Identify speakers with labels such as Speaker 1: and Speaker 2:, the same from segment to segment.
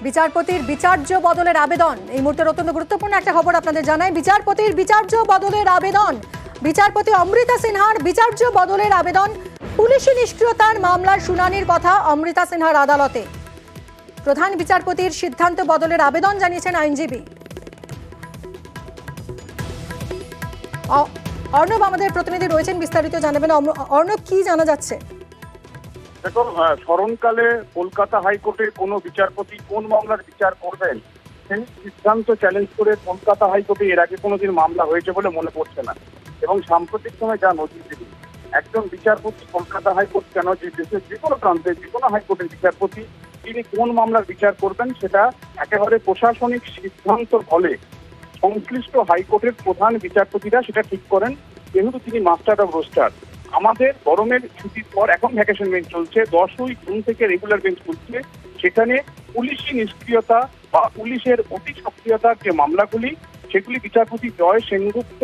Speaker 1: বিচারপতির বিচার্য বদলের আবেদন এই মুহূর্তে অত্যন্ত গুরুত্বপূর্ণ একটা খবর আপনাদের জানাই। বিচারপতির বিচার্য বদলের আবেদন, বিচারপতি অমৃতা সিনহার বিচার্য বদলের আবেদন। পুলিশি নিষ্ক্রিয়তার মামলার শুনানির কথা অমৃতা সিনহার আদালতে। প্রধান বিচারপতির সিদ্ধান্ত বদলের আবেদন জানিয়েছেন আইনজীবী অর্ণব। আমাদের প্রতিনিধি রয়েছেন, বিস্তারিত জানাবেন। অর্ণব, কি জানা যাচ্ছে?
Speaker 2: দেখুন, স্মরণকালে কলকাতা হাইকোর্টের কোনো বিচারপতি কোন মামলার বিচার করবেন সেই সিদ্ধান্ত চ্যালেঞ্জ করে কলকাতা হাইকোর্টে এর আগে কোনোদিন মামলা হয়েছে বলে মনে পড়ছে না। এবং সাম্প্রতিক সময় যা নজিরবিহীন, একজন বিচারপতি কলকাতা হাইকোর্ট কেন, যে দেশের যে কোনো প্রান্তে যে কোনো হাইকোর্টের বিচারপতি তিনি কোন মামলার বিচার করবেন সেটা একেবারে প্রশাসনিক সিদ্ধান্ত ফলে সংশ্লিষ্ট হাইকোর্টের প্রধান বিচারপতিরা সেটা ঠিক করেন, যেহেতু তিনি মাস্টার অফ রোস্টার। আমাদের গরমের ছুটির পর এখন ভ্যাকেশন বেঞ্চ চলছে, 10ই জুন থেকে রেগুলার বেঞ্চ খুলছে। সেখানে পুলিশি নিষ্ক্রিয়তা বা পুলিশের অতি সক্রিয়তার যে মামলাগুলি, সেগুলি বিচারপতি জয় সেনগুপ্ত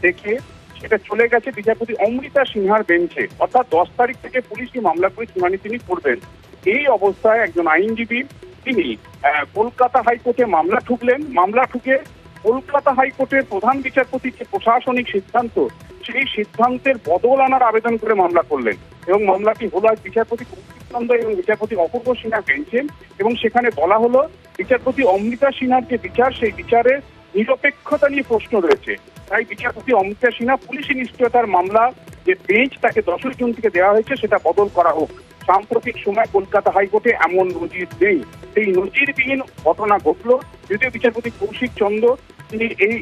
Speaker 2: দেখে সেটা চলে গেছে বিচারপতি অমৃতা সিনহার বেঞ্চে, অর্থাৎ 10 তারিখ থেকে পুলিশি মামলাগুলি শুনানি তিনি করবেন। এই অবস্থায় একজন আইনজীবী তিনি কলকাতা হাইকোর্টে মামলা ঠুকলেন। মামলা ঠুকে কলকাতা হাইকোর্টের প্রধান বিচারপতির যে প্রশাসনিক সিদ্ধান্ত, সেই সিদ্ধান্তের বদল আনার আবেদন করে মামলা করলেন। এবং মামলাটি হলো বিচারপতি কৌশিক নন্দ এবং বিচারপতি অপূর্ব সিনহা বেঞ্চে। এবং সেখানে বলা হলো বিচারপতি অমৃতা সিনহার যে বিচার, সেই বিচারের নিরপেক্ষতা নিয়ে প্রশ্ন রয়েছে। তাই বিচারপতি অমৃতা সিনহা পুলিশি নিষ্ক্রিয়তার মামলা যে বেঞ্চ তাকে 10ই জুন থেকে দেওয়া হয়েছে সেটা বদল করা হোক। সাম্প্রতিক সময় কলকাতা হাইকোর্টে এমন নজির নেই। সেই নজিরবিহীন ঘটনা ঘটলো, যদিও বিচারপতি কৌশিক চন্দ্র তিনি এই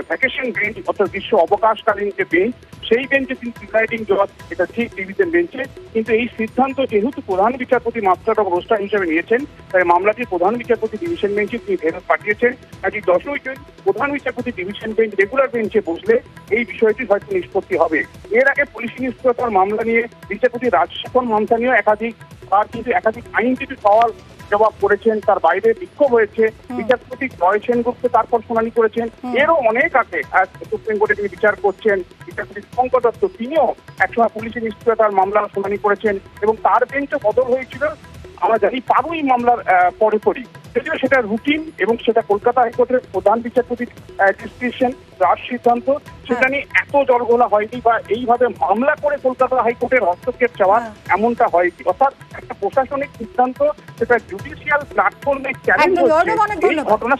Speaker 2: ভ্যাকেশন বেঞ্চ অর্থাৎ গ্রীষ্ম অবকাশকালীন যে বেঞ্চ, সেই বেঞ্চে তিনি প্রিসাইডিং জজ, এটা ঠিক ডিভিশন বেঞ্চে। কিন্তু এই সিদ্ধান্ত যেহেতু প্রধান বিচারপতি মাস্টার অফ রোস্টার হিসেবে নিয়েছেন, তাই মামলাটি প্রধান বিচারপতি ডিভিশন বেঞ্চে তিনি ফেরত পাঠিয়েছেন। আজ 10ই জুন প্রধান বিচারপতি ডিভিশন বেঞ্চ রেগুলার বেঞ্চে বসলে এই বিষয়টি হয়তো নিষ্পত্তি হবে। এর আগে পুলিশি নিষ্ক্রিয়তার মামলা নিয়ে বিচারপতি রাজশেখর মান্থানীয় একাধিক আইনজীবী পাওয়ার জবাব করেছেন, তার বাইরে বিক্ষোভ হয়েছে। বিচারপতি জয় সেনগুপ্ত তারপর শুনানি করেছেন। এরও অনেক আগে সুপ্রিম কোর্টে তিনি বিচার করছেন। বিচারপতি শঙ্কর দত্ত তিনিও একসময় পুলিশি নিষ্ক্রিয়তার মামলা শুনানি করেছেন এবং তার বেঞ্চও বদল হয়েছিল আমরা জানি পারুই মামলার পরপরই। যদিও সেটা রুটিন এবং সেটা কলকাতা হাইকোর্টের প্রধান বিচারপতির ডিসক্রিপশন রাজ সিদ্ধান্ত, সেটা নিয়ে এত জলঘোলা হয়নি বা এইভাবে মামলা করে কলকাতা হাইকোর্টের হস্তক্ষেপ চাওয়া এমনটা হয়নি। অর্থাৎ একটা প্রশাসনিক সিদ্ধান্ত সেটা জুডিশিয়াল প্ল্যাটফর্মে চ্যালেঞ্জ হচ্ছে, এই ঘটনা